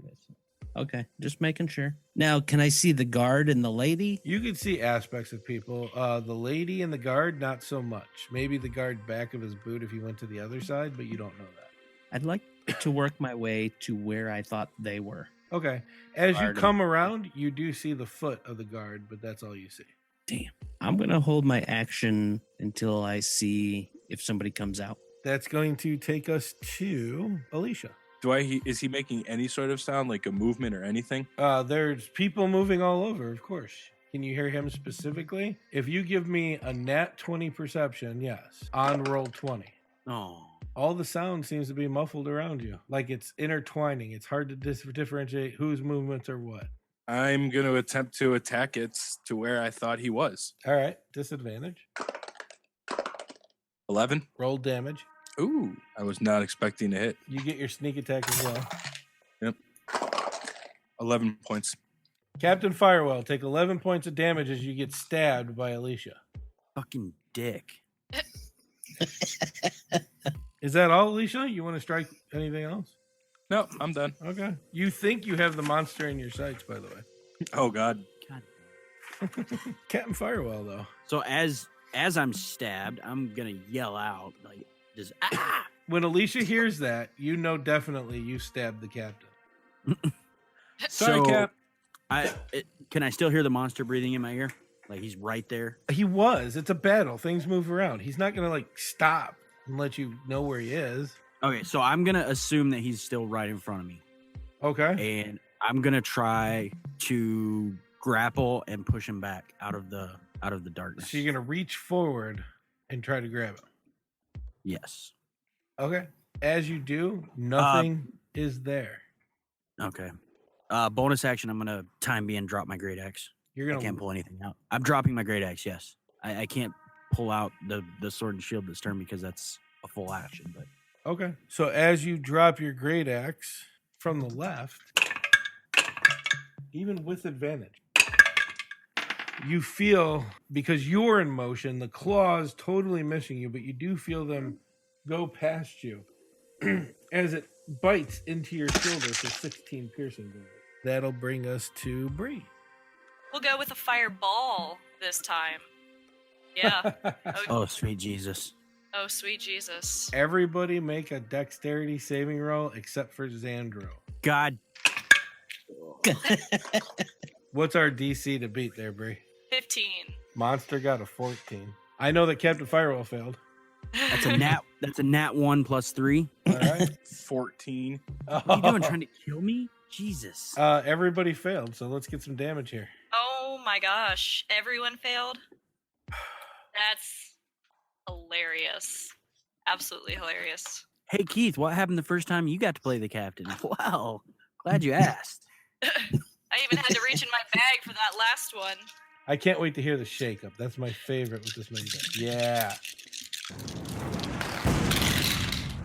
Okay, just making sure. Now, can I see the guard and the lady? You can see aspects of people. The lady and the guard, not so much. Maybe the guard back of his boot if you went to the other side, but you don't know that. I'd like to work my way to where I thought they were. Okay. As you Guard come around, you do see the foot of the guard, but that's all you see. Damn. I'm going to hold my action until I see if somebody comes out. That's going to take us to Alissha. Is he making any sort of sound, like a movement or anything? There's people moving all over, of course. Can you hear him specifically? If you give me a nat 20 perception, yes. On roll 20. Oh. All the sound seems to be muffled around you, like it's intertwining. It's hard to differentiate whose movements are what. I'm going to attempt to attack it to where I thought he was. All right, disadvantage. 11. Roll damage. Ooh, I was not expecting to hit. You get your sneak attack as well. Yep. 11 points. Captain Firewell, take 11 points of damage as you get stabbed by Alissha. Fucking dick. Is that all, Alissha? You want to strike anything else? No, I'm done. Okay. You think you have the monster in your sights, by the way. Oh, God. Captain Firewell, though. So as I'm stabbed, I'm gonna yell out like, "Just ah!" When Alissha hears that, you know definitely you stabbed the captain. Sorry, So, Cap. Can I still hear the monster breathing in my ear? Like he's right there. He was. It's a battle. Things move around. He's not going to, like, stop and let you know where he is. Okay, so I'm gonna assume that he's still right in front of me, Okay. and I'm gonna try to grapple and push him back out of the darkness. So you're going to reach forward and try to grab him. Yes. Okay. As you do, nothing is there. Okay. Bonus action. I'm gonna time being drop my great axe. You're I going can't to... pull anything out. I'm dropping my great axe. Yes. I can't pull out the sword and shield this turn because that's a full action. But Okay. So as you drop your great axe from the left, even with advantage, you feel, because you're in motion, the claws totally missing you, but you do feel them go past you as it bites into your shoulder for 16 piercing damage. That'll bring us to Bree. We'll go with a fireball this time. Yeah. oh sweet Jesus. Oh, sweet Jesus. Everybody make a dexterity saving roll except for Zandro. God. What's our DC to beat there, Bree? 15. Monster got a 14. I know that Captain Firewell failed. That's a nat. That's a nat 1 plus 3. All right. 14. What are you doing? Trying to kill me? Jesus. Everybody failed, so let's get some damage here. Oh my gosh. Everyone failed? That's hilarious. Absolutely hilarious. Hey, Keith, what happened the first time you got to play the captain? Wow. Glad you asked. I even had to reach in my bag for that last one. I can't wait to hear the shake up. That's my favorite with this mini deck. Yeah.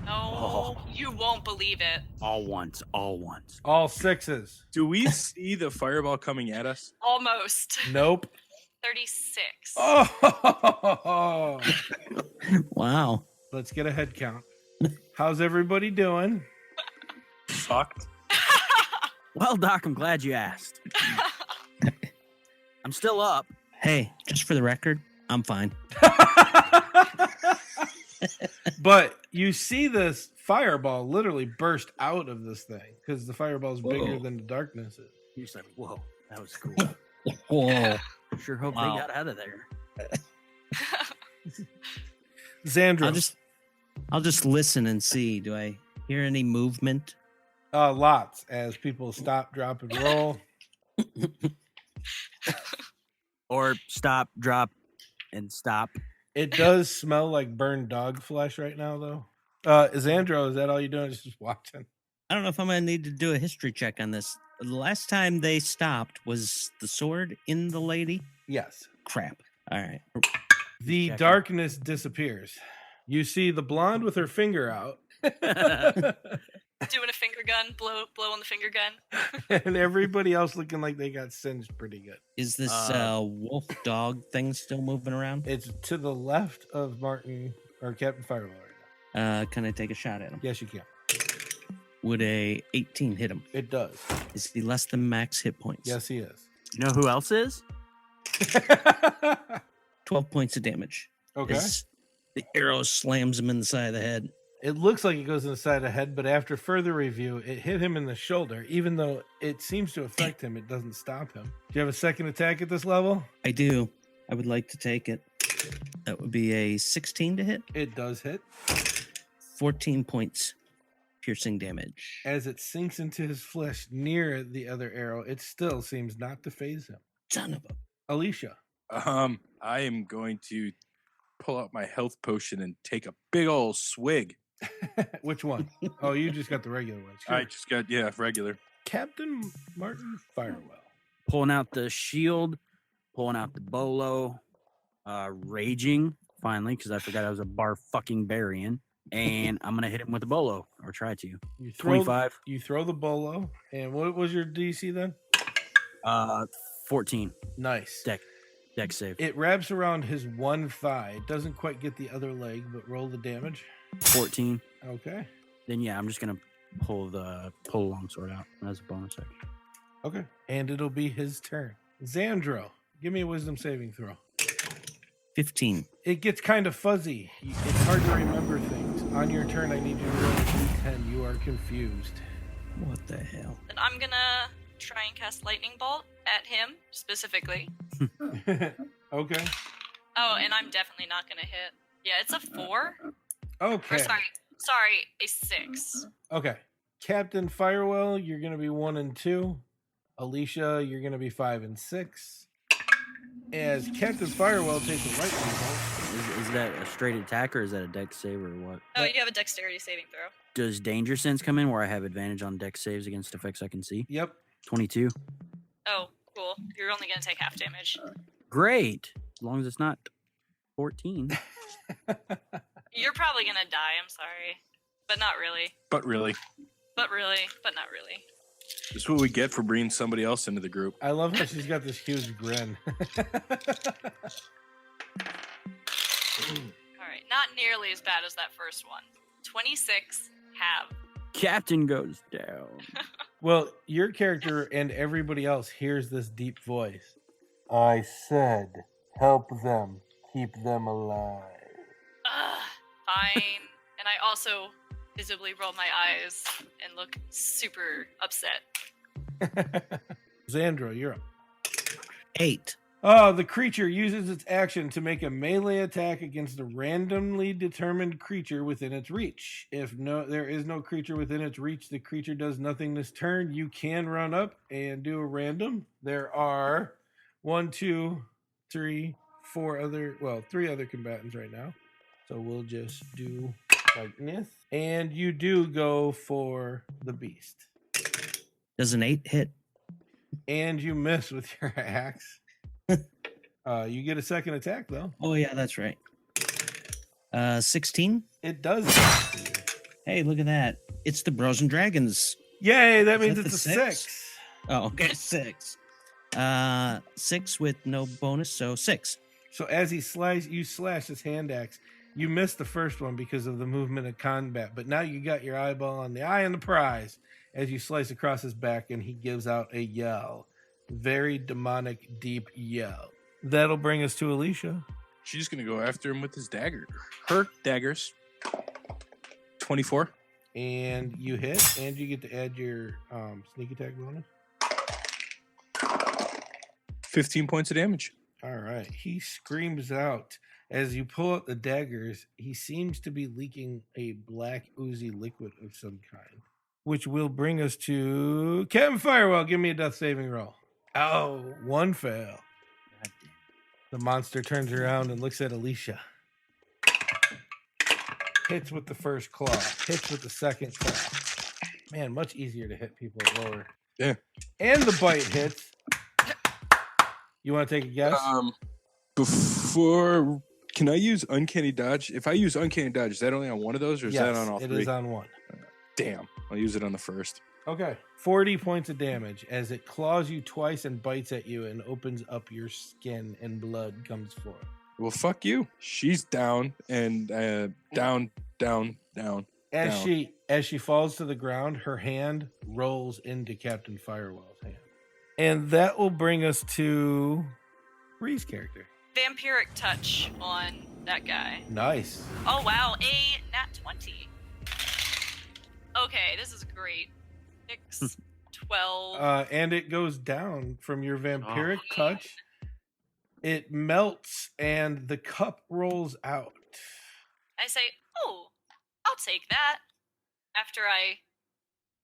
Oh, you won't believe it. All once. All once. All 6s. Do we see the fireball coming at us? Almost. Nope. 36. Oh. Wow. Let's get a head count. How's everybody doing? Fucked. Well, Doc, I'm glad you asked. I'm still up. Hey, just for the record, I'm fine. But you see this fireball literally burst out of this thing because the fireball is bigger Whoa. than the darkness is. You're just like, whoa, that was cool. Whoa. Sure hope Wow. they got out of there. Zandro. I'll just listen and see. Do I hear any movement? Lots as people stop, drop, and roll. Or stop, drop, and stop. It does smell like burned dog flesh right now, though. Zandro, is that all you're doing? Is just watching? I don't know if I'm going to need to do a history check on this. The last time they stopped, was the sword in the lady? Yes. Crap. All right. The Checking. darkness disappears. You see the blonde with her finger out. Doing a finger gun, blow on the finger gun. And everybody else looking like they got singed pretty good. Is this wolf dog thing still moving around? It's to the left of Martin or Captain Firewell right now. Can I take a shot at him? Yes, you can. Would a 18 hit him? It does. Is he less than max hit points? Yes, he is. You know who else is? 12 points of damage. Okay. As the arrow slams him in the side of the head. It looks like it goes in the side of the head, but after further review, it hit him in the shoulder. Even though it seems to affect him, it doesn't stop him. Do you have a second attack at this level? I do. I would like to take it. That would be a 16 to hit. It does hit. 14 points piercing damage. As it sinks into his flesh near the other arrow, it still seems not to phase him. Son of a... Alissha. I am going to pull out my health potion and take a big old swig. Which one? Oh, you just got the regular one. Sure. I just got, regular. Captain Martin Firewell. Pulling out the shield, pulling out the bolo, raging, finally, because I forgot I was a bar-fucking-barian. And I'm going to hit him with a bolo, or try to. You throw, 25. You throw the bolo. And what was your DC then? 14. Nice. Deck save. It wraps around his one thigh. It doesn't quite get the other leg, but roll the damage. 14. Okay. Then, yeah, I'm just going to pull the longsword out as a bonus action. Okay. And it'll be his turn. Zandro, give me a wisdom saving throw. 15. It gets kind of fuzzy. It's hard to remember things. On your turn, I need you to roll a d10. You are confused. What the hell? Then I'm gonna try and cast lightning bolt at him specifically. Okay. Oh, and I'm definitely not gonna hit. Yeah, it's a 4. Okay. Or sorry, a 6. Okay. Captain Firewell, you're going to be 1 and 2. Alissha, you're going to be 5 and 6. As Captain Firewell takes a lightning bolt. Is that a straight attack, or is that a deck save, or what? Oh, you have a dexterity saving throw. Does danger sense come in where I have advantage on deck saves against effects I can see? Yep. 22. Oh, cool. You're only gonna take half damage. Great. As long as it's not 14. You're probably gonna die, I'm sorry. But not really. But really, But not really. this is what we get for bringing somebody else into the group. I love how she's got this huge grin. Alright, not nearly as bad as that first one. 26 half. Captain goes down. Well, your character and everybody else hears this deep voice. I said, help them, keep them alive. Ugh, fine. And I also visibly roll my eyes and look super upset. Zandro, you're up. 8. Oh, the creature uses its action to make a melee attack against a randomly determined creature within its reach. If there is no creature within its reach, the creature does nothing this turn. You can run up and do a random. There are 3 other combatants right now. So we'll just do like this. And you do go for the beast. Does an 8 hit? And you miss with your axe. You get a second attack, though. Oh, yeah, that's right. 16? It does. Hey, look at that. It's the Bros and Dragons. Yay, that Is means that it's the a six? 6. Oh, okay, 6. 6 with no bonus, so 6. So as you slash his hand axe. You missed the first one because of the movement of combat, but now you got your eyeball on the eye and the prize as you slice across his back, and he gives out a yell. Very demonic, deep yell. That'll bring us to Alissha. She's going to go after him with his dagger. Her daggers. 24. And you hit, and you get to add your sneak attack bonus. 15 points of damage. All right. He screams out. As you pull out the daggers, he seems to be leaking a black oozy liquid of some kind, which will bring us to Captain Firewell. Give me a death saving roll. Oh, 1 fail. The monster turns around and looks at Alissha. Hits with the first claw. Hits with the second claw. Man, much easier to hit people at lower. Yeah. And the bite hits. You want to take a guess? Before, can I use Uncanny Dodge? If I use Uncanny Dodge, is that only on one of those, or is that on all 3? It is on 1. Damn. I'll use it on the first. Okay. 40 points of damage as it claws you twice and bites at you and opens up your skin and blood comes forth. Well, fuck you. She's down and down. As she falls to the ground, her hand rolls into Captain Firewell's hand. And that will bring us to Bree's character. Vampiric touch on that guy. Nice. Oh wow, a nat 20. Okay, this is great. 6, 12. And it goes down from your vampiric touch. It melts and the cup rolls out. I say, oh, I'll take that. After I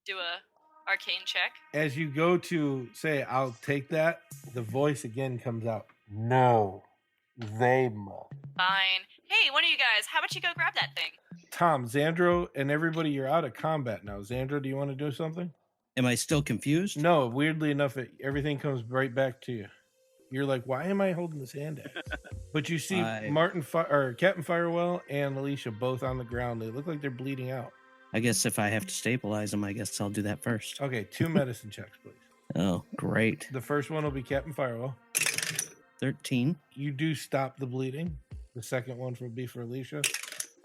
do a arcane check. As you go to say, I'll take that, the voice again comes out. No, they must. Fine. Hey, one of you guys, how about you go grab that thing? Tom, Zandro, and everybody, you're out of combat now. Zandro, do you want to do something? Am I still confused? No, weirdly enough, everything comes right back to you. You're like, why am I holding this hand axe? But you see Captain Firewell and Alissha both on the ground. They look like they're bleeding out. I guess if I have to stabilize them, I guess I'll do that first. Okay, 2 medicine checks, please. Oh, great. The first one will be Captain Firewell. 13 You do stop the bleeding. The second one will be for Alissha.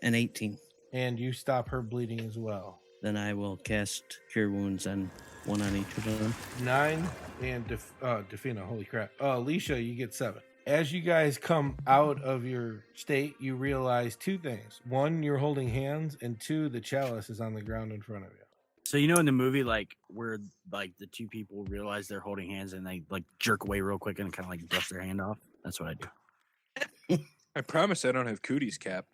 and 18. And you stop her bleeding as well. Then I will cast Cure Wounds on one on each of them. 9 and Defina, holy crap. Alissha, you get 7. As you guys come out of your state, you realize 2 things. 1, you're holding hands, and 2, the chalice is on the ground in front of you. So in the movie, like where like the 2 people realize they're holding hands and they like jerk away real quick and kind of like brush their hand off. That's what I do. I promise I don't have cooties, Cap.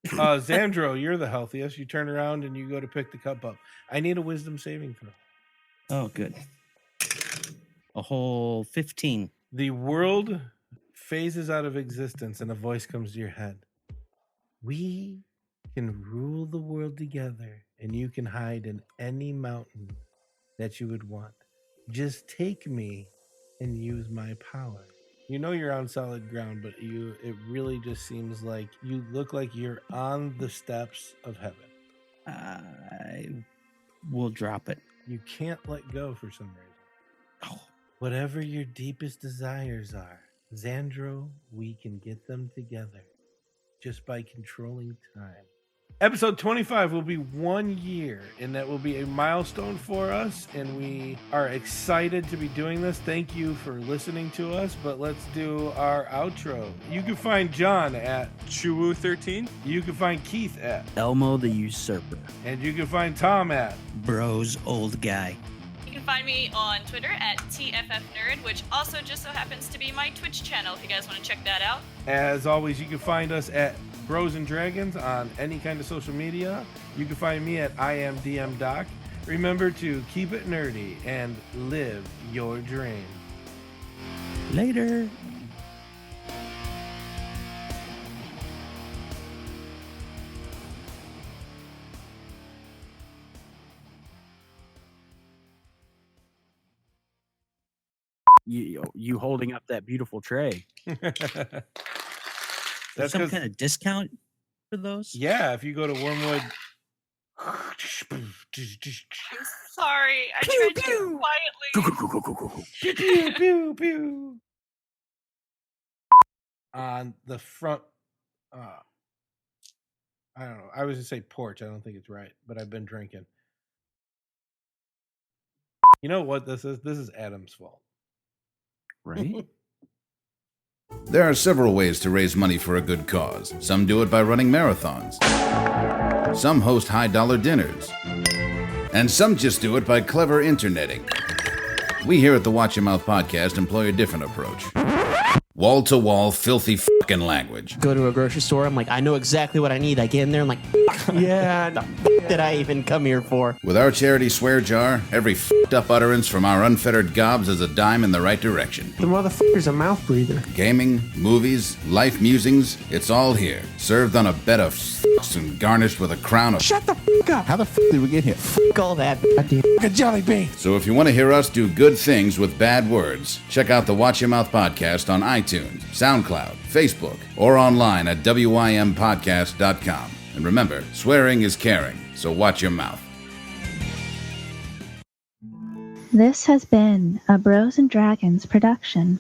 Zandro, you're the healthiest. You turn around and you go to pick the cup up. I need a wisdom saving throw. Oh, good. A whole 15. The world phases out of existence and a voice comes to your head. We can rule the world together and you can hide in any mountain that you would want. Just take me and use my power. You know you're on solid ground, but it really just seems like you look like you're on the steps of heaven. I will drop it. You can't let go for some reason. Oh. Whatever your deepest desires are, Zandro, we can get them together just by controlling time. Episode 25 will be 1 year, and that will be a milestone for us, and we are excited to be doing this. Thank you for listening to us, but let's do our outro. You can find John at Chuwu13. You can find Keith at Elmo the Usurper. and you can find Tom at Bro's old guy. You can find me on Twitter at TFFNerd, which also just so happens to be my Twitch channel if you guys want to check that out. As always, you can find us at Bros and Dragons on any kind of social media. You can find me at IamDMDoc. Remember to keep it nerdy and live your dream. Later. You holding up that beautiful tray. There's some kind of discount for those? Yeah, if you go to Wormwood. I'm sorry. I tried to do quietly. Pew, pew, pew, pew. On the front, I don't know. I was going to say porch. I don't think it's right, but I've been drinking. You know what this is? This is Adam's fault. Right? There are several ways to raise money for a good cause. Some do it by running marathons. Some host high-dollar dinners. And some just do it by clever interneting. We here at the Watch Your Mouth podcast employ a different approach. Wall-to-wall, filthy fucking language. Go to a grocery store, I'm like, I know exactly what I need. I get in there, I'm like, yeah, the did I even come here for? With our charity swear jar, every fucked up utterance from our unfettered gobs is a dime in the right direction. The motherfucker's a mouth breather. Gaming, movies, life musings, it's all here. Served on a bed of fucks and garnished with a crown of... Shut the fuck up. How the fuck did we get here? Fuck all that goddamn fucking jelly bean. So if you want to hear us do good things with bad words, check out the Watch Your Mouth podcast on iTunes, SoundCloud, Facebook, or online at wympodcast.com. And remember, swearing is caring, so watch your mouth. This has been a Bros and Dragons production.